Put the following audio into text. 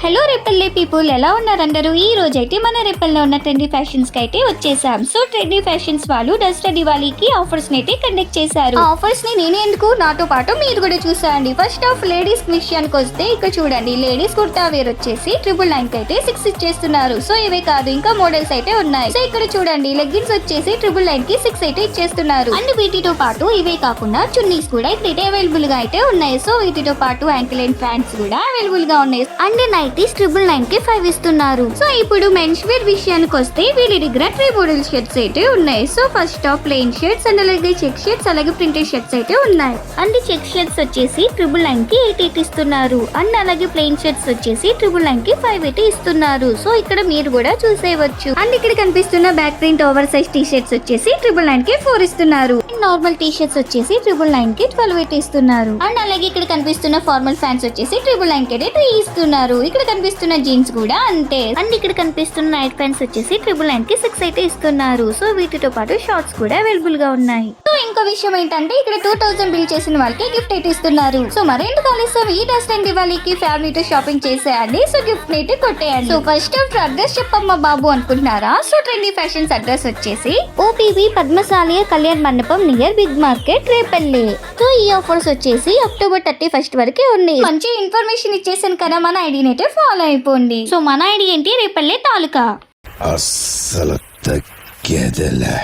Hello Repalle people, ఎలా ఉన్నారు అందరూ? ఈ రోజు అయితే మన రేపల్లో ఉన్న ట్రెండీ ఫ్యాషన్స్ కి అయితే వచ్చేసాం. సో ట్రెండీ ఫ్యాషన్స్ వాళ్ళు దసరా దివాళీకి ఆఫర్స్ అయితే కండక్ట్ చేశారు. ఆఫర్స్ ని నేను ఎందుకు, నాతో పాటు మీరు కూడా చూసాండి. ఫస్ట్ ఆఫ్ లేడీస్ విషయానికి వస్తే ఇక్కడ చూడండి, లేడీస్ కుర్తా వేర్ వచ్చేసి 999 కి అయితే 6 ఇచ్చేస్తున్నారు. సో ఇవే కాదు, ఇంకా మోడల్స్ అయితే ఉన్నాయి. సో ఇక్కడ చూడండి, లెగ్గిన్స్ వచ్చేసి 999 కి 6 అయితే ఇచ్చేస్తున్నారు. అండ్ వీటితో పాటు ఇవే కాకుండా చున్నీస్ కూడా ఇప్పుడైతే అవైలబుల్ గా అయితే ఉన్నాయి. సో వీటితో పాటు యాంకిల్ అండ్ ప్యాంట్స్ కూడా అవైలబుల్ గా ఉన్నాయి. అండ్ 999 కి 5 ఇస్తున్నారు. సో ఇప్పుడు మెన్స్ వేర్ విషయానికి వస్తే వీళ్ళ దగ్గర 3 మోడల్ షర్ట్స్ అయితే ఉన్నాయి. So first top plain shirts and అలాగే చెక్ షర్ట్స్ అలాగే ప్రింటెడ్ షర్ట్స్ అయితే ఉన్నాయి. అండ్ చెక్ షర్ట్స్ వచ్చేసి 999 కి 8 ఇస్తున్నారు. అండ్ అలాగే ప్లెయిన్ షర్ట్స్ వచ్చేసి 999 కి 5 అయితే ఇస్తున్నారు. సో ఇక్కడ మీరు కూడా చూసేయవచ్చు. అండ్ ఇక్కడ కనిపిస్తున్న back print over size T shirts వచ్చేసి 999 కి 4 ఇస్తున్నారు. నార్మల్ టీ షర్ట్స్ వచ్చేసి 999 కి 12 అయితే ఇస్తున్నారు. అండ్ అలాగే ఇక్కడ కనిపిస్తున్న ఫార్మల్ ఫ్యాన్స్ వచ్చేసి 999 కి 3 ఇస్తున్నారు. ఇక్కడ కనిపిస్తున్న జీన్స్ కూడా అంతే. అండ్ ఇక్కడ కనిపిస్తున్న నైట్ ప్యాంట్స్ వచ్చేసి 999 కి 6 అయితే ఇస్తున్నారు. సో వీటితో పాటు షార్ట్స్ కూడా అవైలబుల్ గా ఉన్నాయి. సో ఇంకో విషయం ఏంటంటే ఇక్కడ 2000 బిల్ చేసిన వాళ్ళకి గిఫ్ట్ అయితే ఇస్తున్నారు. సో మరేంటి కాలేసం ఈ దసరా దివాళీకి ఫ్యామిలీతో షాపింగ్ చేసేయండి. సో గిఫ్ట్ అయితే కొట్టేయండి. సో ఫస్ట్ ఆఫ్ అడ్రస్ చెప్పమ్మా బాబు అనుకుంటున్నారా? సో ట్రెండీ ఫ్యాషన్స్ అడ్రస్ వచ్చేసి OPV Padmashali Kalyan Mandapam near big market Repalle. So ఈ ఆఫర్స్ వచ్చేసి అక్టోబర్ 31 వరకే ఉన్నాయి. మంచి ఇన్ఫర్మేషన్ ఇచ్చేసాను కదా, మన ఐడిని అయితే ఫాలో అయిపోండి. సో మన ఐడి ఏంటి? రేపల్లి తాలూకా. అస్సలు తగ్గేదిలే.